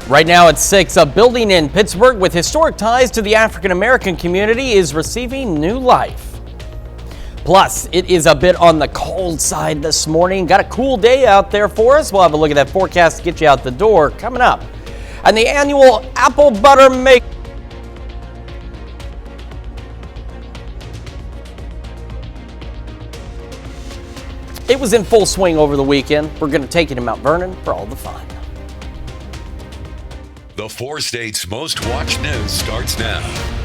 Right now at 6, a building in Pittsburgh with historic ties to the African American community is receiving new life. Plus, it is a bit on the cold side this morning. Got a cool day out there for us. We'll have a look at that forecast to get you out the door coming up. And the annual apple butter make. It was in full swing over the weekend. We're going to take you to Mount Vernon for all the fun. The 4 states' most watched news starts now.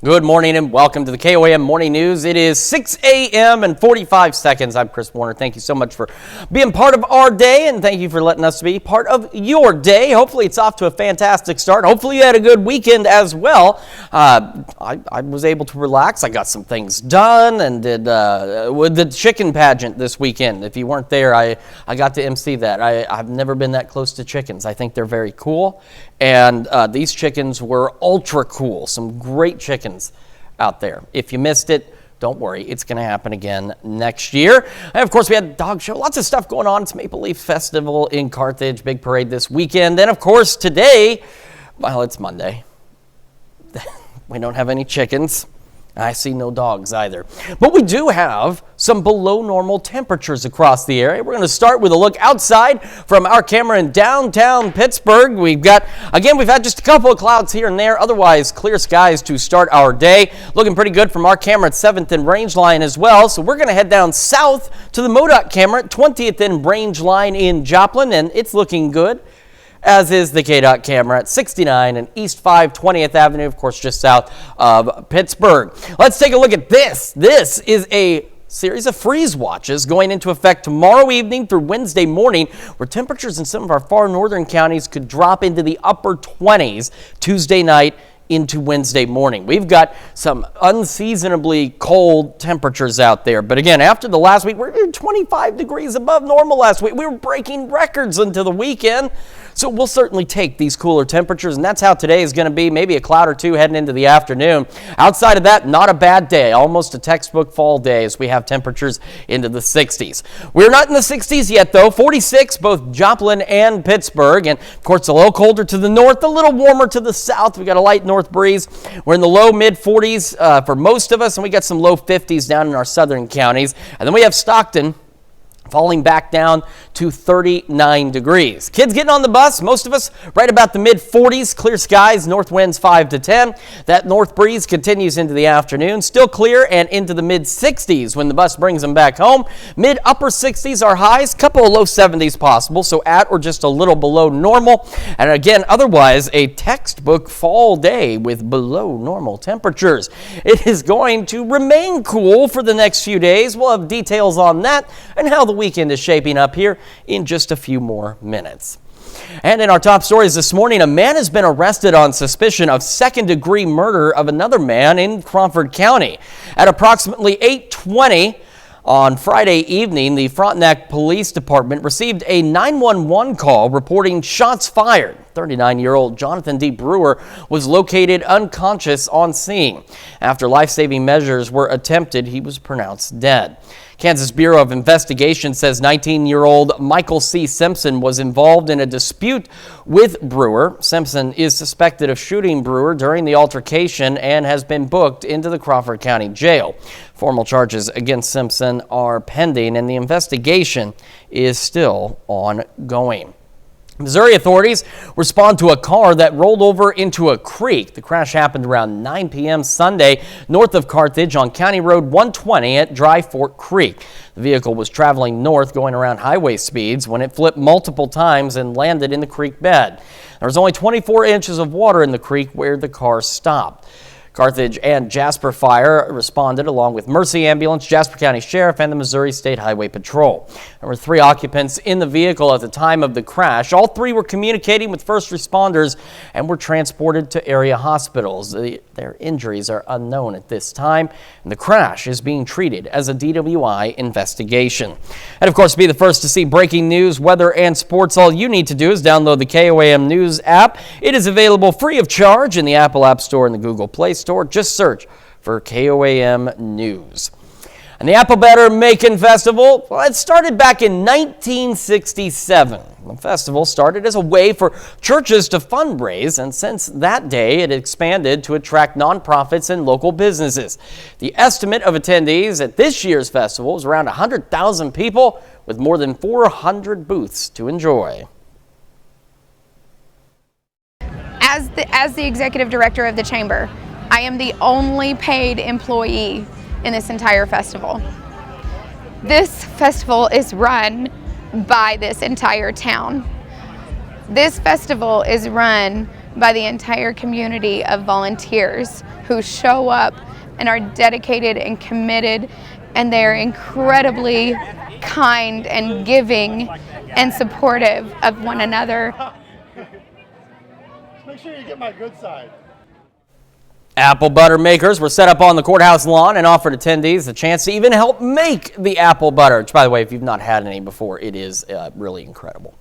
Good morning and welcome to the KOAM Morning News. It is 6 a.m. and 45 seconds. I'm Chris Warner. Thank you so much for being part of our day, and thank you for letting us be part of your day. Hopefully it's off to a fantastic start. Hopefully you had a good weekend as well. I was able to relax. I got some things done and did with the chicken pageant this weekend. If you weren't there, I got to MC that. I've never been that close to chickens. I think they're very cool. And these chickens were ultra cool. Some great chickens out there. If you missed it, don't worry. It's going to happen again next year. And of course, we had a dog show. Lots of stuff going on. It's Maple Leaf Festival in Carthage. Big parade this weekend. Then, of course, today, well, it's Monday. We don't have any chickens. I see no dogs either. But we do have some below normal temperatures across the area. We're going to start with a look outside from our camera in downtown Pittsburgh. We've had just a couple of clouds here and there. Otherwise, clear skies to start our day. Looking pretty good from our camera at 7th and Range Line as well. So we're going to head down south to the MoDOT camera at 20th and Range Line in Joplin, and it's looking good. As is the KDOT camera at 69 and East 520th Avenue, of course, just south of Pittsburgh. Let's take a look at this. This is a series of freeze watches going into effect tomorrow evening through Wednesday morning, where temperatures in some of our far northern counties could drop into the upper 20s Tuesday night into Wednesday morning. We've got some unseasonably cold temperatures out there. But again, after the last week, we're 25 degrees above normal last week. We were breaking records into the weekend. So we'll certainly take these cooler temperatures, and that's how today is going to be. Maybe a cloud or two heading into the afternoon. Outside of that, not a bad day. Almost a textbook fall day as we have temperatures into the 60s. We're not in the 60s yet, though. 46, both Joplin and Pittsburgh. And, of course, a little colder to the north, a little warmer to the south. We've got a light north breeze. We're in the low mid 40s for most of us, and we got some low 50s down in our southern counties. And then we have Stockton falling back down to 39 degrees. Kids getting on the bus, most of us right about the mid 40s, clear skies, north winds 5 to 10. That north breeze continues into the afternoon, still clear and into the mid 60s when the bus brings them back home. Mid upper 60s are highs, couple of low 70s possible, so at or just a little below normal. And again, otherwise a textbook fall day with below normal temperatures. It is going to remain cool for the next few days. We'll have details on that and how the weekend is shaping up here in just a few more minutes. And in our top stories this morning, a man has been arrested on suspicion of second-degree murder of another man in Crawford County. At approximately 8:20 on Friday evening, the Frontenac Police Department received a 911 call reporting shots fired. 39-year-old Jonathan D. Brewer was located unconscious on scene. After life-saving measures were attempted, he was pronounced dead. Kansas Bureau of Investigation says 19-year-old Michael C. Simpson was involved in a dispute with Brewer. Simpson is suspected of shooting Brewer during the altercation and has been booked into the Crawford County Jail. Formal charges against Simpson are pending, and the investigation is still ongoing. Missouri authorities respond to a car that rolled over into a creek. The crash happened around 9 p.m. Sunday north of Carthage on County Road 120 at Dry Fork Creek. The vehicle was traveling north going around highway speeds when it flipped multiple times and landed in the creek bed. There was only 24 inches of water in the creek where the car stopped. Carthage and Jasper Fire responded along with Mercy Ambulance, Jasper County Sheriff, and the Missouri State Highway Patrol. There were 3 occupants in the vehicle at the time of the crash. All 3 were communicating with first responders and were transported to area hospitals. Their injuries are unknown at this time, and the crash is being treated as a DWI investigation. And of course, to be the first to see breaking news, weather, and sports, all you need to do is download the KOAM News app. It is available free of charge in the Apple App Store and the Google Play Store. Just search for KOAM News. And the Apple Butter Making Festival, well, it started back in 1967. The festival started as a way for churches to fundraise, and since that day, it expanded to attract nonprofits and local businesses. The estimate of attendees at this year's festival is around 100,000 people, with more than 400 booths to enjoy. As the executive director of the chamber, I am the only paid employee in this entire festival. This festival is run by this entire town. This festival is run by the entire community of volunteers who show up and are dedicated and committed, and they're incredibly kind and giving and supportive of one another. Make sure you get my good side. Apple butter makers were set up on the courthouse lawn and offered attendees the chance to even help make the apple butter, which, by the way, if you've not had any before, it is really incredible.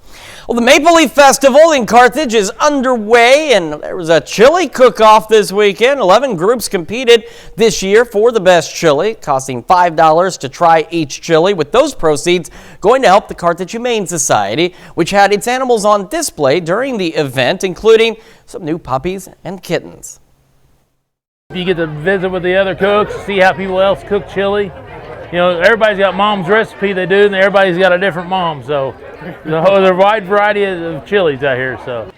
Well, the Maple Leaf Festival in Carthage is underway, and there was a chili cook-off this weekend. 11 groups competed this year for the best chili, costing $5 to try each chili, with those proceeds going to help the Carthage Humane Society, which had its animals on display during the event, including some new puppies and kittens. You get to visit with the other cooks, see how people else cook chili. You know, everybody's got mom's recipe they do, and everybody's got a different mom. So there's a wide variety of chilies out here. So,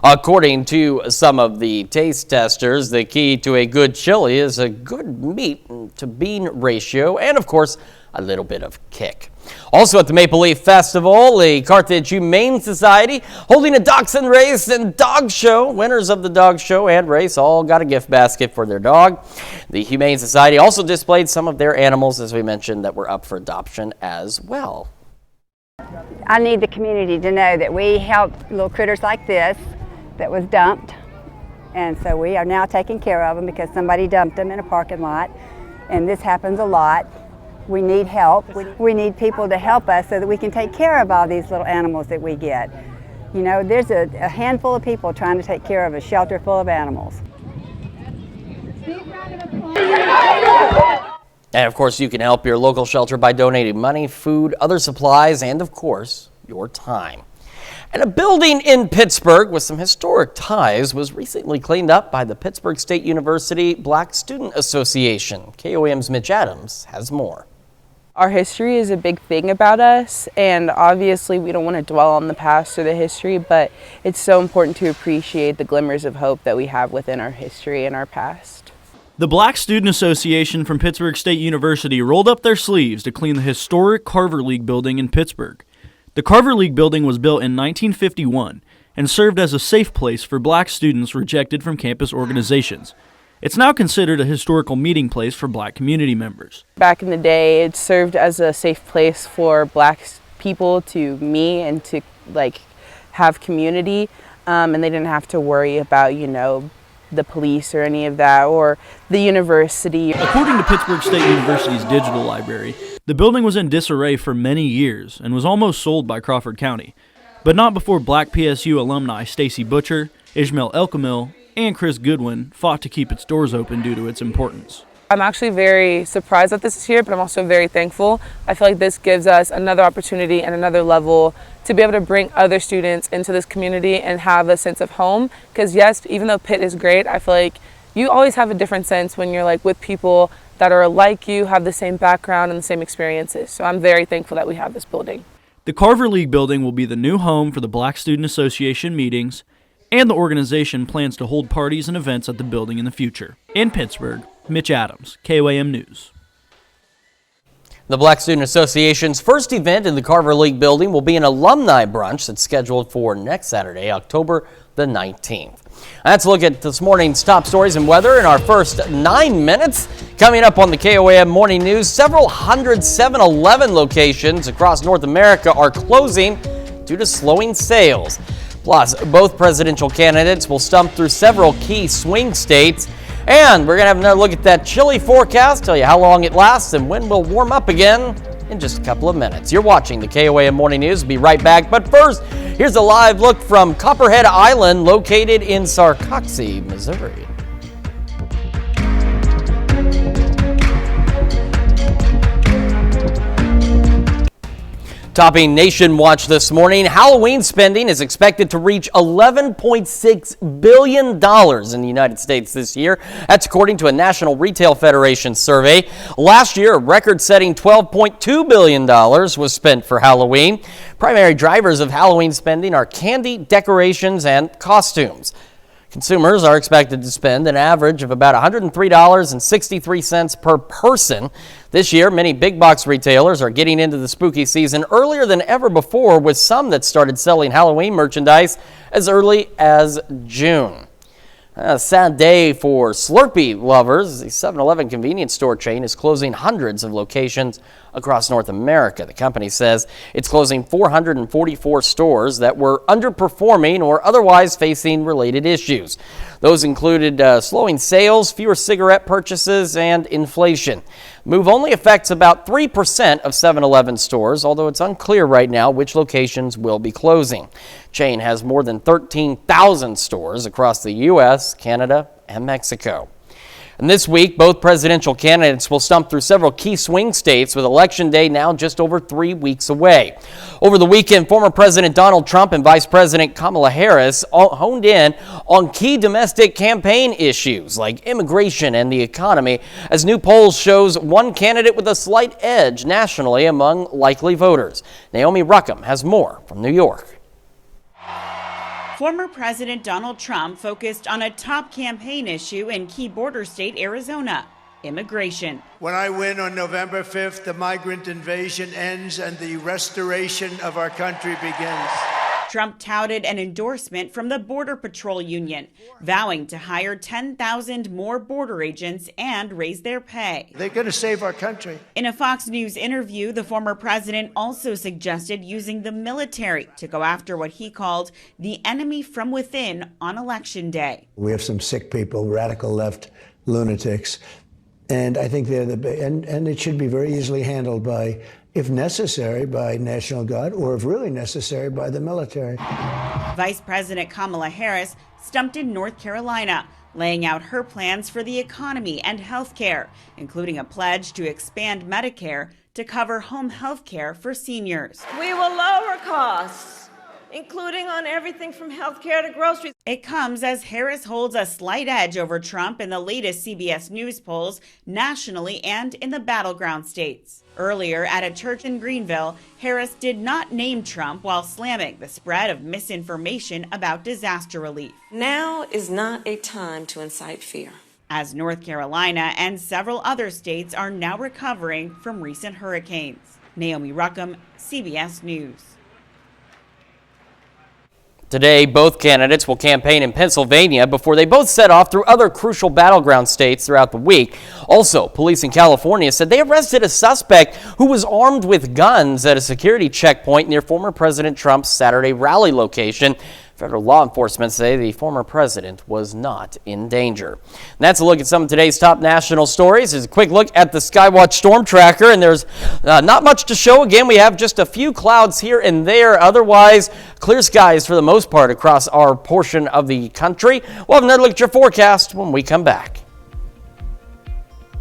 according to some of the taste testers, the key to a good chili is a good meat to bean ratio, and of course, a little bit of kick. Also at the Maple Leaf Festival, the Carthage Humane Society holding a dachshund race and dog show. Winners of the dog show and race all got a gift basket for their dog. The Humane Society also displayed some of their animals, as we mentioned, that were up for adoption as well. I need the community to know that we help little critters like this that was dumped, and so we are now taking care of them because somebody dumped them in a parking lot, and this happens a lot. We need help. We need people to help us so that we can take care of all these little animals that we get. You know, there's a handful of people trying to take care of a shelter full of animals. And of course, you can help your local shelter by donating money, food, other supplies, and of course, your time. And a building in Pittsburgh with some historic ties was recently cleaned up by the Pittsburgh State University Black Student Association. KOAM's Mitch Adams has more. Our history is a big thing about us, and obviously we don't want to dwell on the past or the history, but it's so important to appreciate the glimmers of hope that we have within our history and our past. The Black Student Association from Pittsburgh State University rolled up their sleeves to clean the historic Carver League building in Pittsburgh. The Carver League building was built in 1951 and served as a safe place for black students rejected from campus organizations. It's now considered a historical meeting place for black community members. Back in the day, it served as a safe place for black people to meet and to have community, and they didn't have to worry about, the police or any of that, or the university. According to Pittsburgh State University's digital library, the building was in disarray for many years and was almost sold by Crawford County, but not before black PSU alumni Stacy Butcher, Ishmael Elkamil, and Chris Goodwin fought to keep its doors open due to its importance. I'm actually very surprised that this is here, but I'm also very thankful. I feel like this gives us another opportunity and another level to be able to bring other students into this community and have a sense of home. Because yes, even though Pitt is great, I feel like you always have a different sense when you're with people that are like you, have the same background and the same experiences. So I'm very thankful that we have this building. The Carver League building will be the new home for the Black Student Association meetings, and the organization plans to hold parties and events at the building in the future. In Pittsburgh, Mitch Adams, KOAM News. The Black Student Association's first event in the Carver League building will be an alumni brunch that's scheduled for next Saturday, October the 19th. Let's look at this morning's top stories and weather in our first 9 minutes. Coming up on the KOAM Morning News, several hundred 7-Eleven locations across North America are closing due to slowing sales. Plus, both presidential candidates will stump through several key swing states. And we're going to have another look at that chilly forecast, tell you how long it lasts and when we'll warm up again in just a couple of minutes. You're watching the KOAM Morning News. We'll be right back. But first, here's a live look from Copperhead Island, located in Sarcoxie, Missouri. Topping Nation Watch this morning, Halloween spending is expected to reach $11.6 billion in the United States this year. That's according to a National Retail Federation survey. Last year, a record-setting $12.2 billion was spent for Halloween. Primary drivers of Halloween spending are candy, decorations, and costumes. Consumers are expected to spend an average of about $103.63 per person. This year, many big box retailers are getting into the spooky season earlier than ever before, with some that started selling Halloween merchandise as early as June. A sad day for Slurpee lovers. The 7-Eleven convenience store chain is closing hundreds of locations across North America. The company says it's closing 444 stores that were underperforming or otherwise facing related issues. Those included slowing sales, fewer cigarette purchases, and inflation. Move only affects about 3% of 7-Eleven stores, although it's unclear right now which locations will be closing. Chain has more than 13,000 stores across the U.S., Canada, and Mexico. And this week, both presidential candidates will stump through several key swing states, with Election Day now just over 3 weeks away. Over the weekend, former President Donald Trump and Vice President Kamala Harris honed in on key domestic campaign issues like immigration and the economy, as new polls shows one candidate with a slight edge nationally among likely voters. Naomi Ruckham has more from New York. Former President Donald Trump focused on a top campaign issue in key border state Arizona, immigration. When I win on November 5th, the migrant invasion ends and the restoration of our country begins. Trump touted an endorsement from the Border Patrol Union, vowing to hire 10,000 more border agents and raise their pay. They're going to save our country. In a Fox News interview, the former president also suggested using the military to go after what he called the enemy from within on Election Day. We have some sick people, radical left lunatics, and I think they're and it should be very easily handled by, if necessary, by National Guard, or if really necessary, by the military. Vice President Kamala Harris stumped in North Carolina, laying out her plans for the economy and health care, including a pledge to expand Medicare to cover home health care for seniors. We will lower costs, including on everything from health care to groceries. It comes as Harris holds a slight edge over Trump in the latest CBS News polls nationally and in the battleground states. Earlier, at a church in Greenville, Harris did not name Trump while slamming the spread of misinformation about disaster relief. Now is not a time to incite fear. As North Carolina and several other states are now recovering from recent hurricanes. Naomi Ruckham, CBS News. Today, both candidates will campaign in Pennsylvania before they both set off through other crucial battleground states throughout the week. Also, police in California said they arrested a suspect who was armed with guns at a security checkpoint near former President Trump's Saturday rally location. Federal law enforcement say the former president was not in danger. And that's a look at some of today's top national stories. Here's a quick look at the Skywatch Storm Tracker, and there's not much to show. Again, we have just a few clouds here and there. Otherwise, clear skies for the most part across our portion of the country. We'll have another look at your forecast when we come back.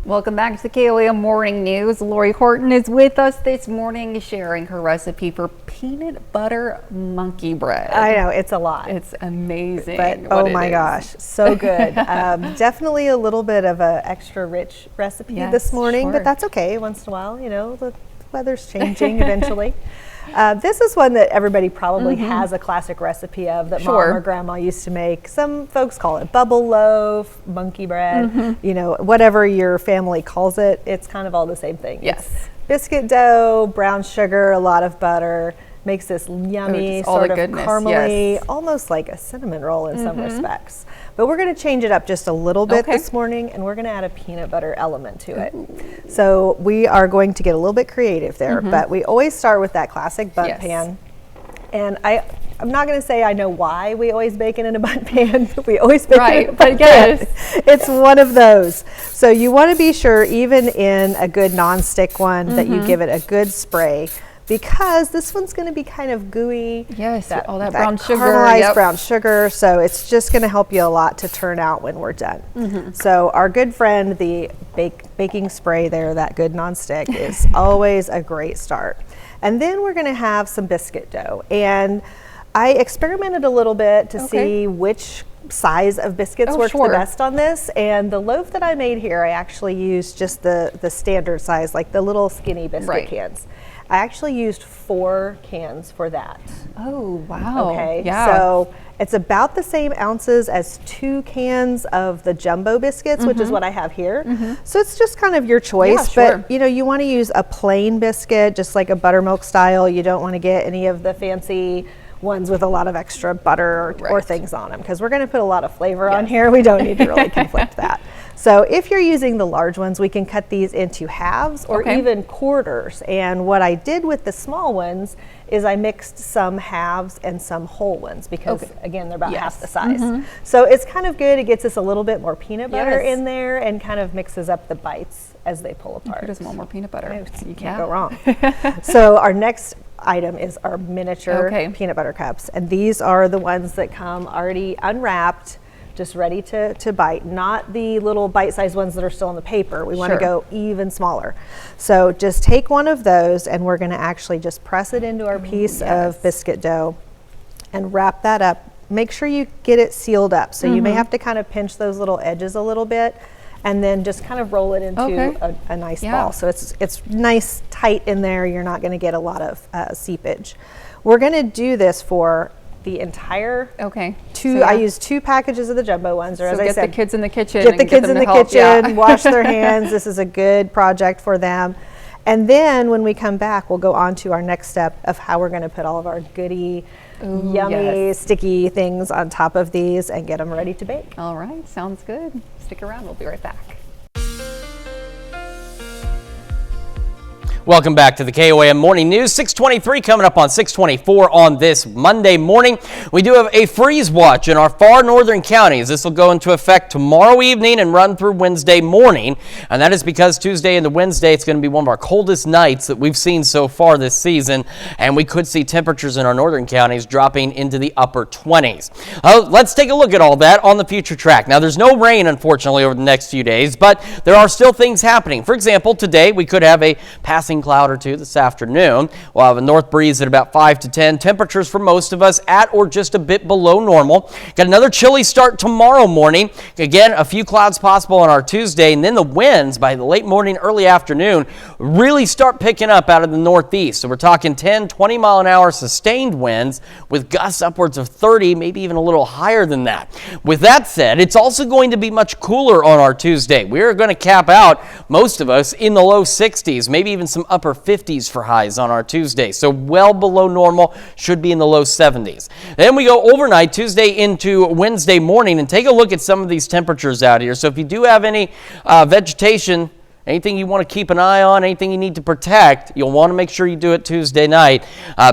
Welcome back to the KOAM Morning News. Lori Horton is with us this morning sharing her recipe for peanut butter monkey bread. I know, it's a lot. It's amazing. But oh my gosh, so good. Definitely a little bit of an extra rich recipe this morning, but that's okay. Once in a while, you know, the weather's changing eventually. This is one that everybody probably has a classic recipe of that mom or grandma used to make. Some folks call it bubble loaf, monkey bread, you know, whatever your family calls it, it's kind of all the same thing. Yes. It's biscuit dough, brown sugar, a lot of butter, makes this yummy, sort of caramely, almost like a cinnamon roll in some respects. But we're going to change it up just a little bit this morning, and we're going to add a peanut butter element to it. So we are going to get a little bit creative there, but we always start with that classic bundt pan. And I'm not going to say I know why we always bake it in a bundt pan. We always bake it in a bundt pan. It's one of those. So you want to be sure, even in a good non-stick one, that you give it a good spray. because this one's going to be kind of gooey. Yes, all that brown sugar. Caramelized brown sugar. So it's just going to help you a lot to turn out when we're done. So our good friend, the baking spray there, that good nonstick, is always a great start. And then we're going to have some biscuit dough. And I experimented a little bit to see which size of biscuits worked the best on this, and the loaf that I made here, I actually used just the standard size, like the little skinny biscuit cans. I actually used 4 cans for that. Oh, wow. Okay, so it's about the same ounces as 2 cans of the jumbo biscuits, which is what I have here. So it's just kind of your choice, but you know, you want to use a plain biscuit, just like a buttermilk style. You don't want to get any of the fancy ones with a lot of extra butter or things on them, because we're going to put a lot of flavor on here. We don't need to really conflict that. So if you're using the large ones, we can cut these into halves or even quarters. And what I did with the small ones is I mixed some halves and some whole ones, because again, they're about half the size. So it's kind of good. It gets us a little bit more peanut butter in there and kind of mixes up the bites as they pull apart. Who doesn't want more peanut butter? You can't go wrong. So our next item is our miniature peanut butter cups, and these are the ones that come already unwrapped, just ready to bite, not the little bite-sized ones that are still in the paper. We want to go even smaller. So just take one of those, and we're going to actually just press it into our piece of biscuit dough and wrap that up. Make sure you get it sealed up, so you may have to kind of pinch those little edges a little bit, and then just kind of roll it into a nice ball. So it's nice tight in there. You're not going to get a lot of seepage. We're going to do this for the entire I use 2 packages of the jumbo ones, or as I said, get the kids in the kitchen. Get the kids in the kitchen, wash their hands. This is a good project for them. And then when we come back, we'll go on to our next step of how we're going to put all of our goody, yummy, sticky things on top of these and get them ready to bake. All right, sounds good. Stick around, we'll be right back. Welcome back to the KOAM Morning News. 6:23 coming up on 6:24 on this Monday morning. We do have a freeze watch in our far northern counties. This will go into effect tomorrow evening and run through Wednesday morning. And that is because Tuesday into Wednesday, it's going to be one of our coldest nights that we've seen so far this season. And we could see temperatures in our northern counties dropping into the upper 20s. Let's take a look at all that on the future track. Now, there's no rain, unfortunately, over the next few days, but there are still things happening. For example, today we could have a passing cloud or two this afternoon. We'll have a north breeze at about 5 to 10. Temperatures for most of us at or just a bit below normal. Got another chilly start tomorrow morning. Again, a few clouds possible on our Tuesday, and then the winds by the late morning, early afternoon really start picking up out of the northeast. So we're talking 10, 20 mile an hour sustained winds with gusts upwards of 30, maybe even a little higher than that. With that said, it's also going to be much cooler on our Tuesday. We're going to cap out, most of us, in the low 60s, maybe even some upper 50s for highs on our Tuesday. So well below normal, should be in the low 70s. Then we go overnight Tuesday into Wednesday morning and take a look at some of these temperatures out here. So if you do have any vegetation, anything you want to keep an eye on, anything you need to protect, you'll want to make sure you do it Tuesday night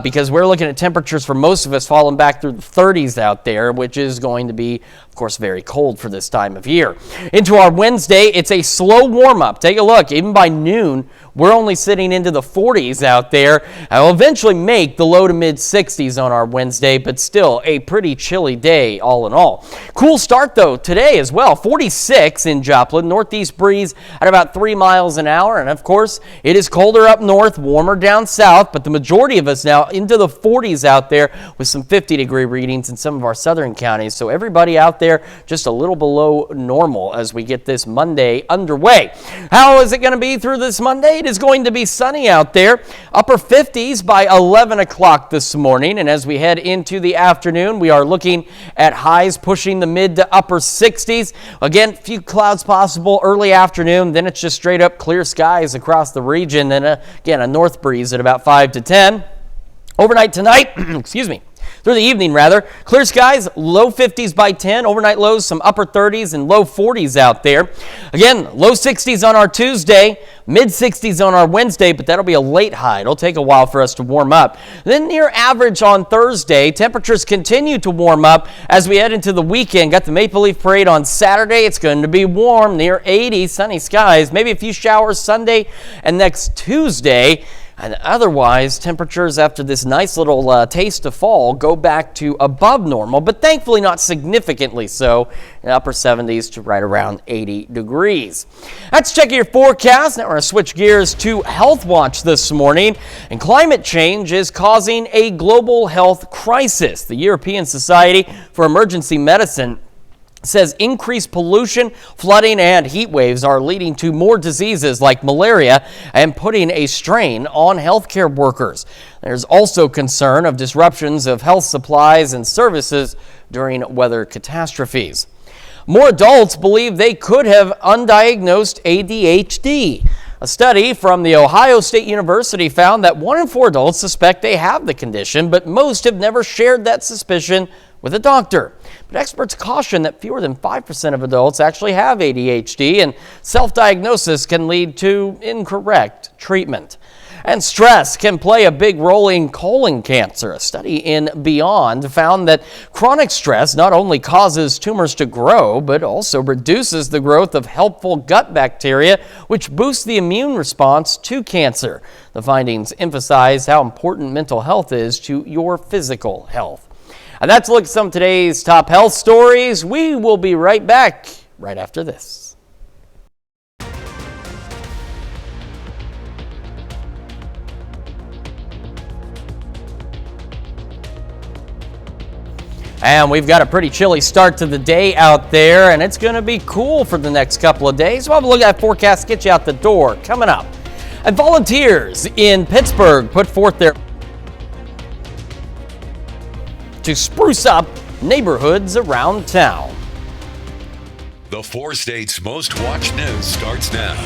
because we're looking at temperatures for most of us falling back through the 30s out there, which is going to be, of course, very cold for this time of year. Into our Wednesday, it's a slow warm-up. Take a look. Even by noon, we're only sitting into the 40s out there. I'll eventually make the low to mid 60s on our Wednesday, but still a pretty chilly day all in all. Cool start, though, today as well. 46 in Joplin, northeast breeze at about 3 miles an hour. And, of course, it is colder up north, warmer down south, but the majority of us now into the 40s out there with some 50-degree readings in some of our southern counties. So everybody out there just a little below normal as we get this Monday underway. How is it going to be through this Monday? It is going to be sunny out there, upper 50s by 11 o'clock this morning. And as we head into the afternoon, we are looking at highs pushing the mid to upper 60s. Again, a few clouds possible early afternoon. Then it's just straight up clear skies across the region. And again, a north breeze at about 5 to 10. Overnight tonight, excuse me. Through the evening, rather. Clear skies, low 50s by 10. Overnight lows, some upper 30s and low 40s out there. Again, low 60s on our Tuesday, mid 60s on our Wednesday, but that'll be a late high. It'll take a while for us to warm up. Then near average on Thursday. Temperatures continue to warm up as we head into the weekend. Got the Maple Leaf Parade on Saturday. It's going to be warm, near 80, sunny skies. Maybe a few showers Sunday and next Tuesday. And otherwise, temperatures after this nice little taste of fall go back to above normal, but thankfully not significantly so, in upper 70s to right around 80 degrees. Let's check your forecast. Now we're going to switch gears to Health Watch this morning. And climate change is causing a global health crisis. The European Society for Emergency Medicine says increased pollution, flooding, and heat waves are leading to more diseases like malaria and putting a strain on healthcare workers. There's also concern of disruptions of health supplies and services during weather catastrophes. More adults believe they could have undiagnosed ADHD. A study from the Ohio State University found that 1 in 4 adults suspect they have the condition, but most have never shared that suspicion with a doctor. But experts caution that fewer than 5% of adults actually have ADHD, and self-diagnosis can lead to incorrect treatment. And stress can play a big role in colon cancer. A study in Beyond found that chronic stress not only causes tumors to grow, but also reduces the growth of helpful gut bacteria, which boosts the immune response to cancer. The findings emphasize how important mental health is to your physical health. And that's a look at some of today's top health stories. We will be right back right after this. And we've got a pretty chilly start to the day out there, and it's going to be cool for the next couple of days. We'll have a look at that forecast, get you out the door coming up. And volunteers in Pittsburgh put forth their to spruce up neighborhoods around town. The 4 states' most watched news starts now.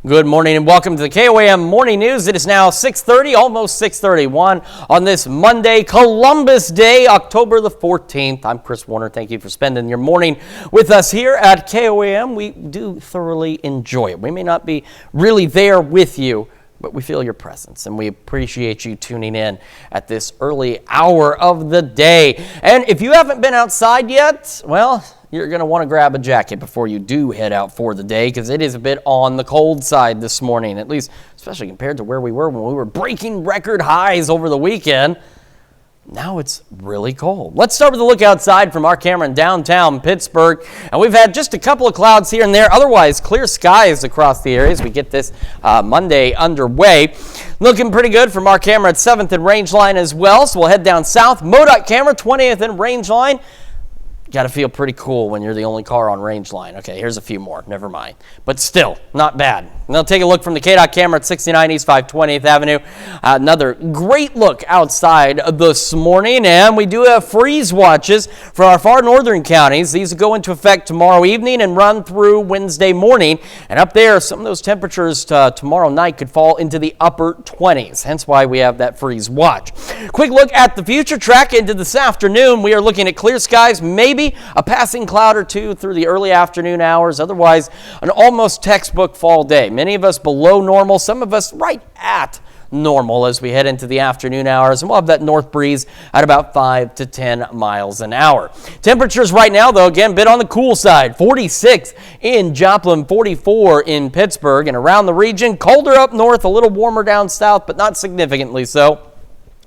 Good morning and welcome to the KOAM Morning News. It is now 6:30, almost 6:31 on this Monday, Columbus Day, October the 14th. I'm Chris Warner. Thank you for spending your morning with us here at KOAM. We do thoroughly enjoy it. We may not be really there with you, but we feel your presence and we appreciate you tuning in at this early hour of the day. And if you haven't been outside yet, well, you're going to want to grab a jacket before you do head out for the day, because it is a bit on the cold side this morning, at least especially compared to where we were when we were breaking record highs over the weekend. Now it's really cold. Let's start with a look outside from our camera in downtown Pittsburgh. And we've had just a couple of clouds here and there. Otherwise, clear skies across the area as we get this Monday underway. Looking pretty good from our camera at 7th and Rangeline as well. So we'll head down south. MoDOT camera, 20th and Rangeline. Got to feel pretty cool when you're the only car on Rangeline. Okay, here's a few more. Never mind. But still, not bad. Now take a look from the KDOT camera at 69 East 520th Avenue. Another great look outside this morning. And we do have freeze watches for our far northern counties. These will go into effect tomorrow evening and run through Wednesday morning. And up there, some of those temperatures tomorrow night could fall into the upper 20s. Hence why we have that freeze watch. Quick look at the future track into this afternoon. We are looking at clear skies, maybe a passing cloud or two through the early afternoon hours. Otherwise, an almost textbook fall day. Many of us below normal, some of us right at normal as we head into the afternoon hours. And we'll have that north breeze at about 5 to 10 miles an hour. Temperatures right now, though, again, a bit on the cool side. 46 in Joplin, 44 in Pittsburgh. And around the region, colder up north, a little warmer down south, but not significantly so.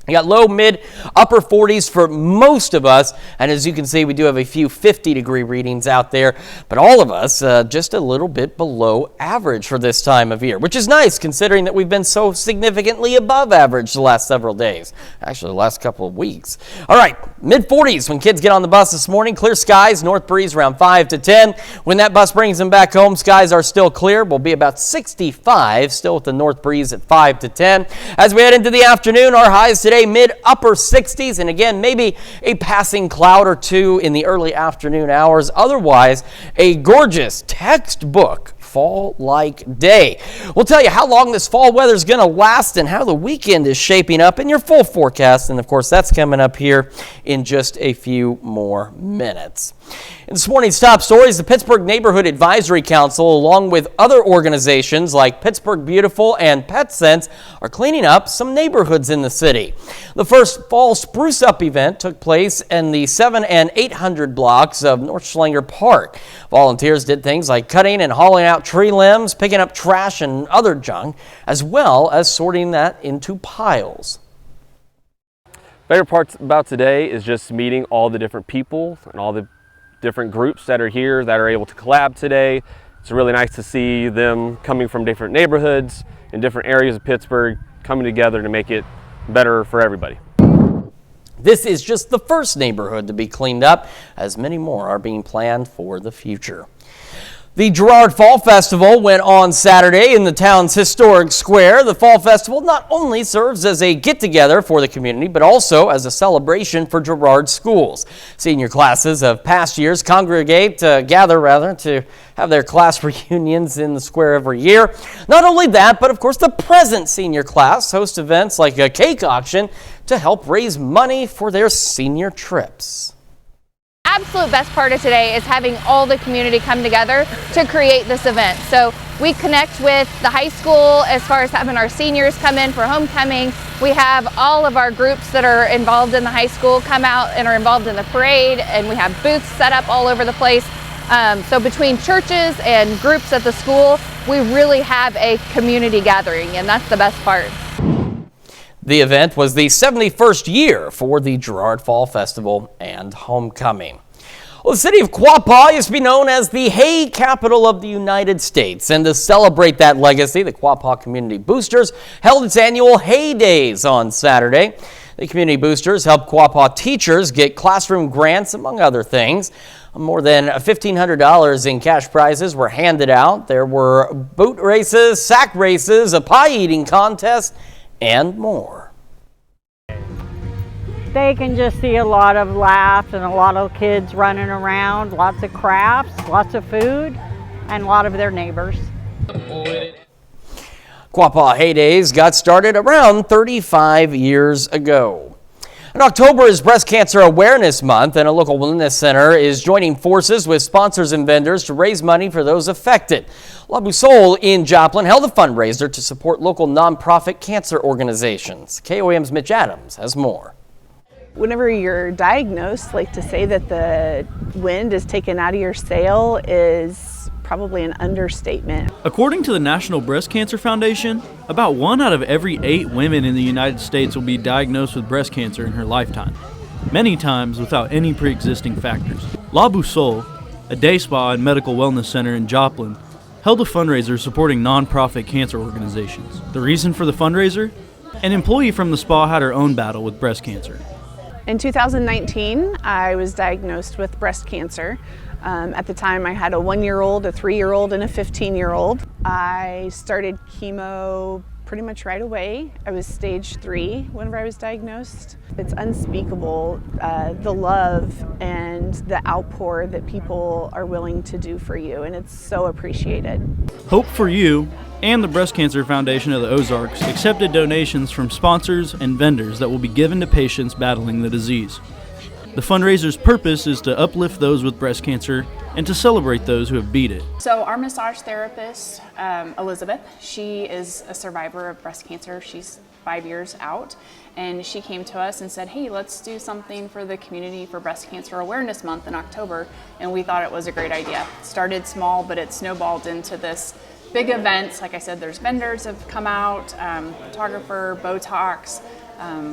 You got low, mid, upper 40s for most of us, and as you can see, we do have a few 50-degree readings out there, but all of us just a little bit below average for this time of year, which is nice considering that we've been so significantly above average the last several days, actually the last couple of weeks. All right, mid-40s when kids get on the bus this morning, clear skies, north breeze around 5 to 10. When that bus brings them back home, skies are still clear. We'll be about 65, still with the north breeze at 5 to 10. As we head into the afternoon, our highs today, mid-upper 60s, and again, maybe a passing cloud or two in the early afternoon hours. Otherwise, a gorgeous textbook fall-like day. We'll tell you how long this fall weather is going to last and how the weekend is shaping up in your full forecast, and of course, that's coming up here in just a few more minutes. In this morning's top stories, the Pittsburgh Neighborhood Advisory Council, along with other organizations like Pittsburgh Beautiful and Pet Sense, are cleaning up some neighborhoods in the city. The first fall spruce up event took place in the 700 and 800 blocks of North Schlanger Park. Volunteers did things like cutting and hauling out tree limbs, picking up trash and other junk, as well as sorting that into piles. Favorite part about today is just meeting all the different people and all the different groups that are here that are able to collab today. It's really nice to see them coming from different neighborhoods in different areas of Pittsburgh coming together to make it better for everybody. This is just the first neighborhood to be cleaned up, as many more are being planned for the future. The Girard Fall Festival went on Saturday in the town's historic square. The Fall Festival not only serves as a get-together for the community, but also as a celebration for Girard schools. Senior classes of past years gather to have their class reunions in the square every year. Not only that, but of course the present senior class hosts events like a cake auction to help raise money for their senior trips. Absolute best part of today is having all the community come together to create this event. So we connect with the high school as far as having our seniors come in for homecoming. We have all of our groups that are involved in the high school come out and are involved in the parade, and we have booths set up all over the place. So between churches and groups at the school, we really have a community gathering, and that's the best part. The event was the 71st year for the Girard Fall Festival and Homecoming. Well, the city of Quapaw used to be known as the hay capital of the United States, and to celebrate that legacy, the Quapaw Community Boosters held its annual Hay Days on Saturday. The Community Boosters helped Quapaw teachers get classroom grants, among other things. More than $1,500 in cash prizes were handed out. There were boat races, sack races, a pie eating contest, and more. They can just see a lot of laughs and a lot of kids running around, lots of crafts, lots of food, and a lot of their neighbors. Quapaw Hay Days got started around 35 years ago. And October is Breast Cancer Awareness Month, and a local wellness center is joining forces with sponsors and vendors to raise money for those affected. La Boussole in Joplin held a fundraiser to support local nonprofit cancer organizations. KOAM's Mitch Adams has more. Whenever you're diagnosed, like to say that the wind is taken out of your sail is probably an understatement. According to the National Breast Cancer Foundation, about 1 out of every 8 women in the United States will be diagnosed with breast cancer in her lifetime, many times without any pre-existing factors. La Boussole, a day spa and medical wellness center in Joplin, held a fundraiser supporting nonprofit cancer organizations. The reason for the fundraiser? An employee from the spa had her own battle with breast cancer. In 2019, I was diagnosed with breast cancer. At the time, I had a 1-year-old, a 3-year-old, and a 15-year-old. I started chemo pretty much right away. I was stage 3 whenever I was diagnosed. It's unspeakable, the love and the outpour that people are willing to do for you, and it's so appreciated. Hope for You and the Breast Cancer Foundation of the Ozarks accepted donations from sponsors and vendors that will be given to patients battling the disease. The fundraiser's purpose is to uplift those with breast cancer and to celebrate those who have beat it. So our massage therapist, Elizabeth, she is a survivor of breast cancer. She's 5 years out, and she came to us and said, hey, let's do something for the community for Breast Cancer Awareness Month in October, and we thought it was a great idea. It started small, but it snowballed into this big events. Like I said, there's vendors have come out, photographer, Botox.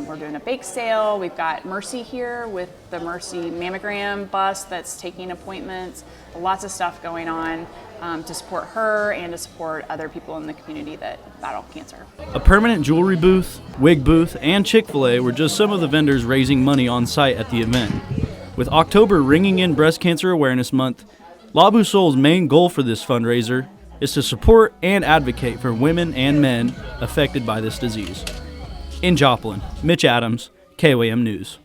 We're doing a bake sale. We've got Mercy here with the Mercy mammogram bus that's taking appointments. Lots of stuff going on to support her and to support other people in the community that battle cancer. A permanent jewelry booth, wig booth, and Chick-fil-A were just some of the vendors raising money on site at the event. With October ringing in Breast Cancer Awareness Month, La Boussole's main goal for this fundraiser is to support and advocate for women and men affected by this disease. In Joplin, Mitch Adams, KOAM News.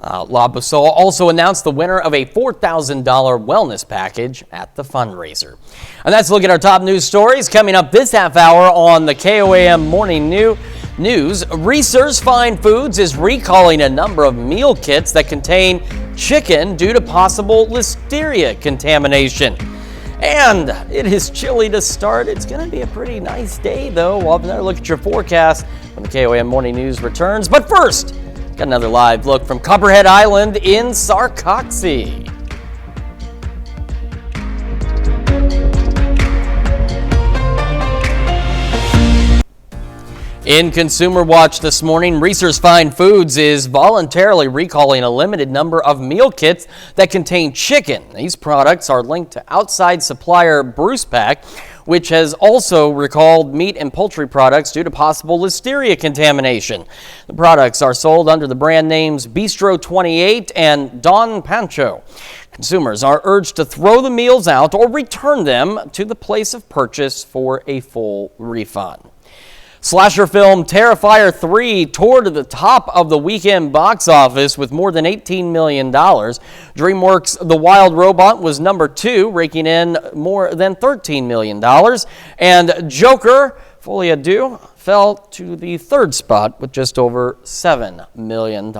La Boussole also announced the winner of a $4,000 wellness package at the fundraiser. And that's a look at our top news stories coming up this half hour on the KOAM Morning News. News, Reese's Fine Foods is recalling a number of meal kits that contain chicken due to possible listeria contamination. And it is chilly to start. It's going to be a pretty nice day, though. We'll have another look at your forecast when the KOAM Morning News returns. But first, got another live look from Copperhead Island in Sarcoxie. In Consumer Watch this morning, Reese's Fine Foods is voluntarily recalling a limited number of meal kits that contain chicken. These products are linked to outside supplier Bruce Pack, which has also recalled meat and poultry products due to possible listeria contamination. The products are sold under the brand names Bistro 28 and Don Pancho. Consumers are urged to throw the meals out or return them to the place of purchase for a full refund. Slasher film Terrifier 3 toured to the top of the weekend box office with more than $18 million. DreamWorks' The Wild Robot was number 2, raking in more than $13 million. And Joker, Folie à Deux, fell to the 3rd spot with just over $7 million.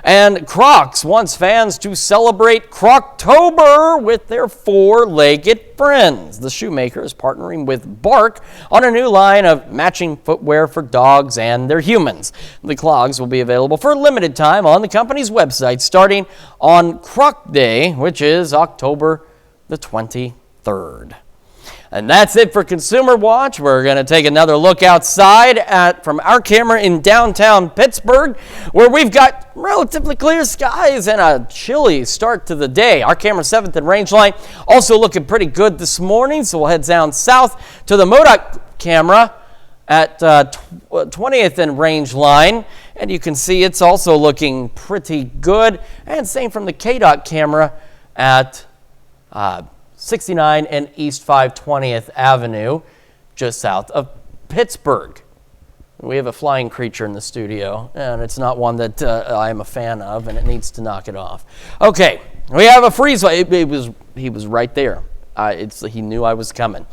And Crocs wants fans to celebrate Croctober with their four-legged friends. The shoemaker is partnering with Bark on a new line of matching footwear for dogs and their humans. The clogs will be available for a limited time on the company's website starting on Croc Day, which is October the 23rd. And that's it for Consumer Watch. We're going to take another look outside from our camera in downtown Pittsburgh, where we've got relatively clear skies and a chilly start to the day. Our camera 7th and range line also looking pretty good this morning, so we'll head down south to the MODOK camera at 20th and range line, and you can see it's also looking pretty good. And same from the KDOT camera at 69 and East 520th Avenue, just south of Pittsburgh. We have a flying creature in the studio, and it's not one that I am a fan of, and it needs to knock it off. Okay, we have a freeze. He was right there. He knew I was coming.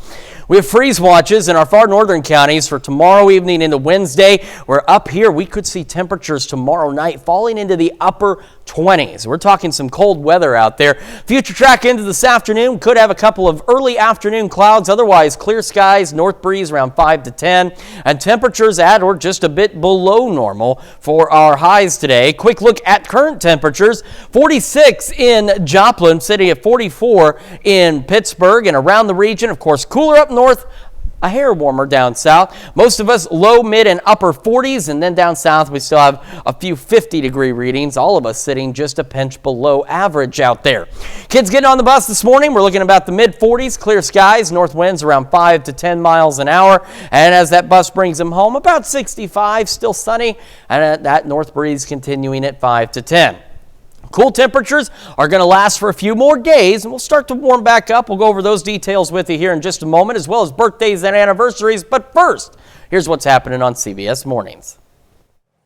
We have freeze watches in our far northern counties for tomorrow evening into Wednesday. We're up here. We could see temperatures tomorrow night falling into the upper 20s. We're talking some cold weather out there. Future track into this afternoon. Could have a couple of early afternoon clouds. Otherwise, clear skies, north breeze around 5 to 10. And temperatures at or just a bit below normal for our highs today. Quick look at current temperatures. 46 in Joplin, sitting at 44 in Pittsburgh and around the region. Of course, cooler up north, a hair warmer down south. Most of us low, mid, and upper 40s, and then down south we still have a few 50-degree readings, all of us sitting just a pinch below average out there. Kids getting on the bus this morning, we're looking about the mid-40s, clear skies, north winds around 5 to 10 miles an hour, and as that bus brings them home, about 65, still sunny, and that north breeze continuing at 5 to 10. Cool temperatures are going to last for a few more days, and we'll start to warm back up. We'll go over those details with you here in just a moment, as well as birthdays and anniversaries. But first, here's what's happening on CBS Mornings.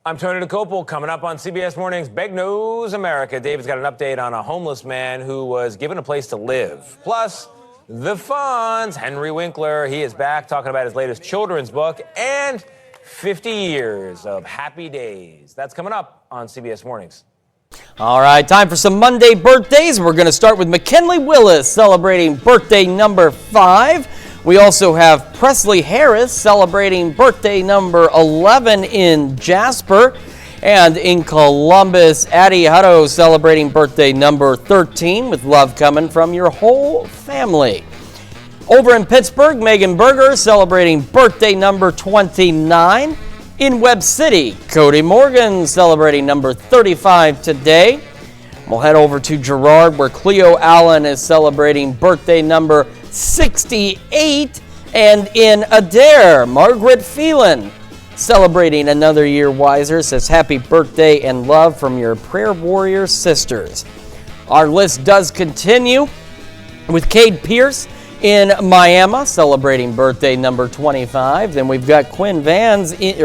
I'm Tony DeCopel. Coming up on CBS Mornings, Big News America. David's got an update on a homeless man who was given a place to live. Plus, the funds. Henry Winkler, he is back talking about his latest children's book and 50 years of happy days. That's coming up on CBS Mornings. All right, time for some Monday birthdays. We're going to start with McKinley Willis celebrating birthday number 5. We also have Presley Harris celebrating birthday number 11 in Jasper. And in Columbus, Addie Hutto celebrating birthday number 13 with love coming from your whole family. Over in Pittsburgh, Megan Berger celebrating birthday number 29. In Webb City, Cody Morgan celebrating number 35 today. We'll head over to Girard, where Cleo Allen is celebrating birthday number 68. And in Adair, Margaret Phelan celebrating another year wiser, says happy birthday and love from your prayer warrior sisters. Our list does continue with Cade Pierce in Miami, celebrating birthday number 25. Then we've got Quinn Vans in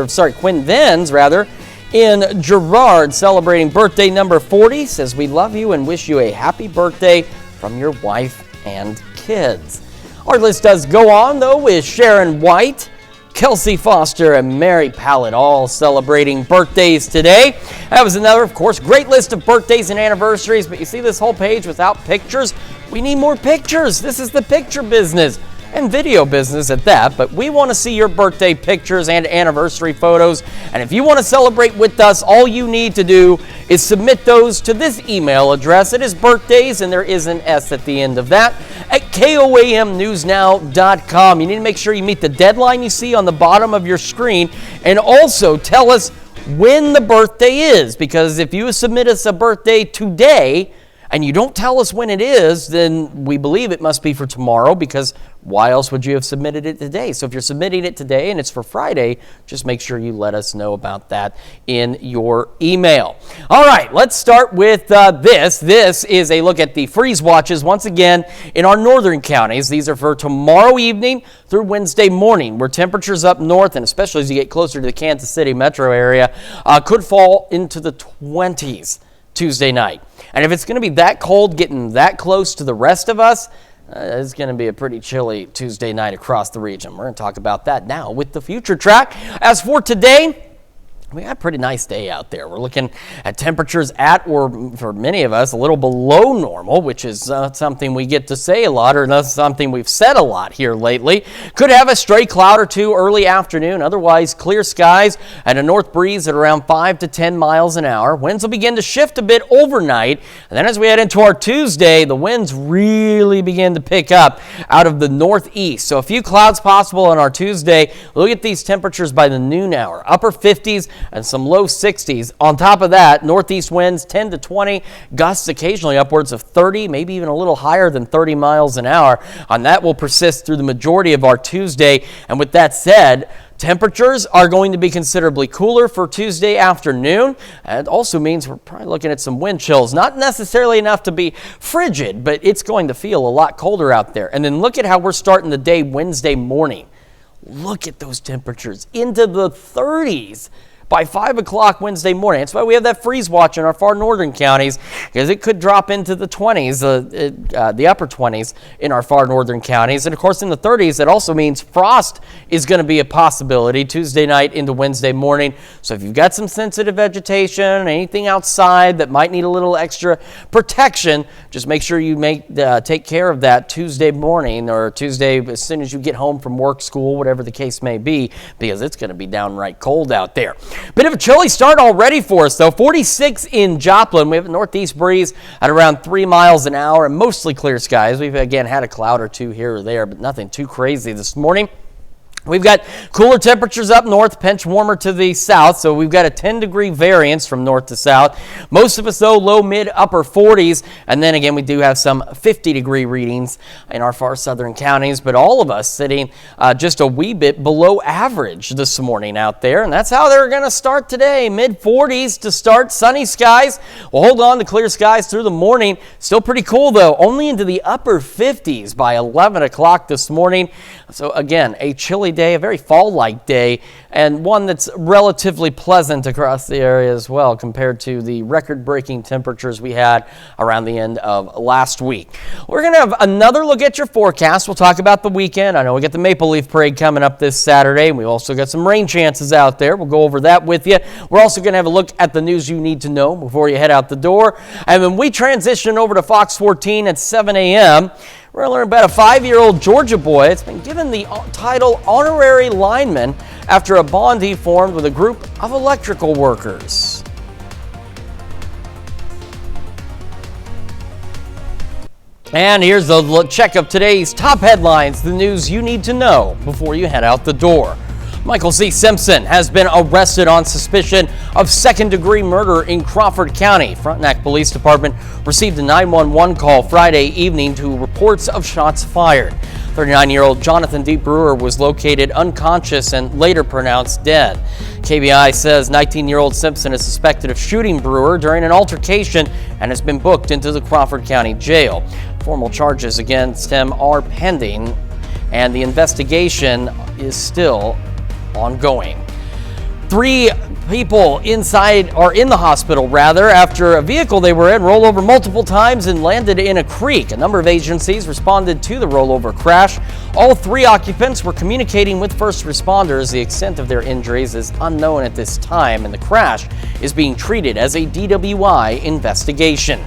Girard, celebrating birthday number 40. Says we love you and wish you a happy birthday from your wife and kids. Our list does go on, though, with Sharon White Kelsey Foster, and Mary Pallett, all celebrating birthdays today. That was another, of course, great list of birthdays and anniversaries, but you see this whole page without pictures? We need more pictures. This is the picture business. And video business at that, but we want to see your birthday pictures and anniversary photos. And if you want to celebrate with us, all you need to do is submit those to this email address. It is birthdays, and there is an S at the end of that, at KOAMnewsnow.com. You need to make sure you meet the deadline you see on the bottom of your screen, and also tell us when the birthday is, because if you submit us a birthday today, and you don't tell us when it is, then we believe it must be for tomorrow, because why else would you have submitted it today? So if you're submitting it today and it's for Friday, just make sure you let us know about that in your email. All right, let's start with this. This is a look at the freeze watches once again in our northern counties. These are for tomorrow evening through Wednesday morning, where temperatures up north, and especially as you get closer to the Kansas City metro area, could fall into the 20s Tuesday night. And if it's going to be that cold, getting that close to the rest of us, it's going to be a pretty chilly Tuesday night across the region. We're going to talk about that now with the Future Track. As for today, we got a pretty nice day out there. We're looking at temperatures at, or for many of us, a little below normal, which is something we get to say a lot, or that's something we've said a lot here lately. Could have a stray cloud or two early afternoon. Otherwise, clear skies and a north breeze at around 5 to 10 miles an hour. Winds will begin to shift a bit overnight. And then as we head into our Tuesday, the winds really begin to pick up out of the northeast. So a few clouds possible on our Tuesday. Look at these temperatures by the noon hour. Upper 50s and some low 60s. On top of that, northeast winds 10 to 20, gusts occasionally upwards of 30, maybe even a little higher than 30 miles an hour. And that will persist through the majority of our Tuesday. And with that said, temperatures are going to be considerably cooler for Tuesday afternoon. And it also means we're probably looking at some wind chills. Not necessarily enough to be frigid, but it's going to feel a lot colder out there. And then look at how we're starting the day Wednesday morning. Look at those temperatures into the 30s. By 5 o'clock Wednesday morning. That's why we have that freeze watch in our far northern counties, because it could drop into the 20s, the upper 20s in our far northern counties. And of course in the 30s, that also means frost is going to be a possibility Tuesday night into Wednesday morning. So if you've got some sensitive vegetation, anything outside that might need a little extra protection, just make sure you take care of that Tuesday morning, or Tuesday as soon as you get home from work, school, whatever the case may be, because it's going to be downright cold out there. Bit of a chilly start already for us, though. 46 in Joplin. We have a northeast breeze at around 3 miles an hour and mostly clear skies. We've, again, had a cloud or two here or there, but nothing too crazy this morning. We've got cooler temperatures up north, pinch warmer to the south, so we've got a 10-degree variance from north to south. Most of us, though, low, mid, upper 40s, and then again, we do have some 50-degree readings in our far southern counties, but all of us sitting just a wee bit below average this morning out there, and that's how they're going to start today. Mid-40s to start, sunny skies. We'll hold on to clear skies through the morning. Still pretty cool, though, only into the upper 50s by 11 o'clock this morning. So again, a chilly day, a very fall-like day, and one that's relatively pleasant across the area as well compared to the record-breaking temperatures we had around the end of last week. We're going to have another look at your forecast. We'll talk about the weekend. I know we got the Maple Leaf Parade coming up this Saturday, and we also got some rain chances out there. We'll go over that with you. We're also going to have a look at the news you need to know before you head out the door. And when we transition over to Fox 14 at 7 a.m., we're going to learn about a 5-year-old Georgia boy that's been given the title honorary lineman after a bond he formed with a group of electrical workers. And here's a check of today's top headlines, the news you need to know before you head out the door. Michael C. Simpson has been arrested on suspicion of second-degree murder in Crawford County. Frontenac Police Department received a 911 call Friday evening to reports of shots fired. 39-year-old Jonathan D. Brewer was located unconscious and later pronounced dead. KBI says 19-year-old Simpson is suspected of shooting Brewer during an altercation and has been booked into the Crawford County Jail. Formal charges against him are pending, and the investigation is still ongoing. 3 people inside, or in the hospital rather, after a vehicle they were in rolled over multiple times and landed in a creek. A number of agencies responded to the rollover crash. All 3 occupants were communicating with first responders. The extent of their injuries is unknown at this time, and the crash is being treated as a DWI investigation.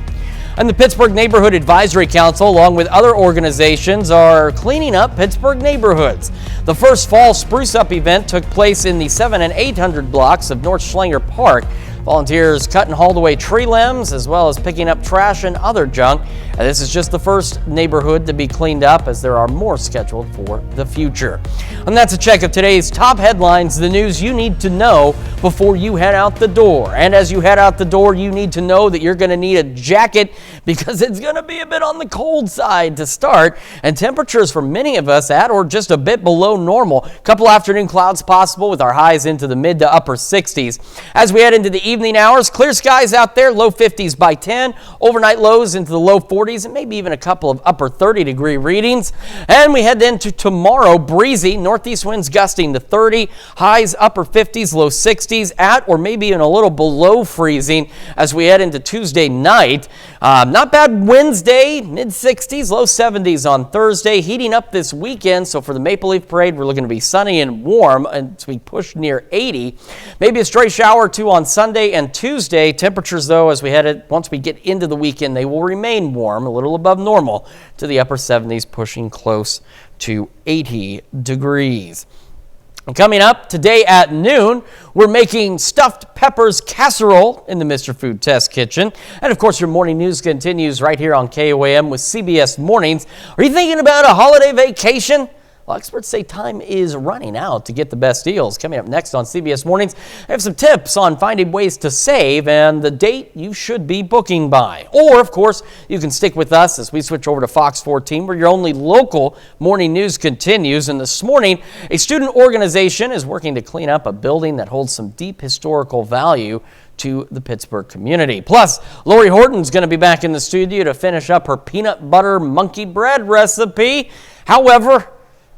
And the Pittsburgh Neighborhood Advisory Council, along with other organizations, are cleaning up Pittsburgh neighborhoods. The first fall Spruce Up event took place in the 700 and 800 blocks of North Schlanger Park. Volunteers cut and hauled away tree limbs, as well as picking up trash and other junk. And this is just the first neighborhood to be cleaned up, as there are more scheduled for the future. And that's a check of today's top headlines, the news you need to know before you head out the door. And as you head out the door, you need to know that you're going to need a jacket, because it's going to be a bit on the cold side to start. And temperatures for many of us at or just a bit below normal. A couple afternoon clouds possible, with our highs into the mid to upper 60s. As we head into the evening hours, clear skies out there, low 50s by 10, overnight lows into the low 40s, and maybe even a couple of upper 30-degree readings. And we head into tomorrow, breezy, northeast winds gusting to 30, highs upper 50s, low 60s, at or maybe even a little below freezing as we head into Tuesday night. Not bad Wednesday, mid 60s, low 70s on Thursday, heating up this weekend. So for the Maple Leaf Parade, we're looking to be sunny and warm as we push near 80. Maybe a stray shower or 2 on Sunday and Tuesday. Temperatures, though, as we once we get into the weekend, they will remain warm, a little above normal, to the upper 70s, pushing close to 80 degrees. And coming up today at noon, we're making stuffed peppers casserole in the Mr. Food Test Kitchen. And of course, your morning news continues right here on KOAM with CBS Mornings. Are you thinking about a holiday vacation? Well, experts say time is running out to get the best deals. Coming up next on CBS Mornings, I have some tips on finding ways to save and the date you should be booking by. Or, of course, you can stick with us as we switch over to Fox 14, where your only local morning news continues. And this morning, a student organization is working to clean up a building that holds some deep historical value to the Pittsburgh community. Plus, Lori Horton's going to be back in the studio to finish up her peanut butter monkey bread recipe. However,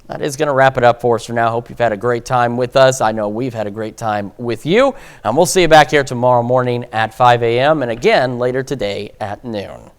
that is going to wrap it up for us for now. Hope you've had a great time with us. I know we've had a great time with you. And we'll see you back here tomorrow morning at 5 a.m. and again later today at noon.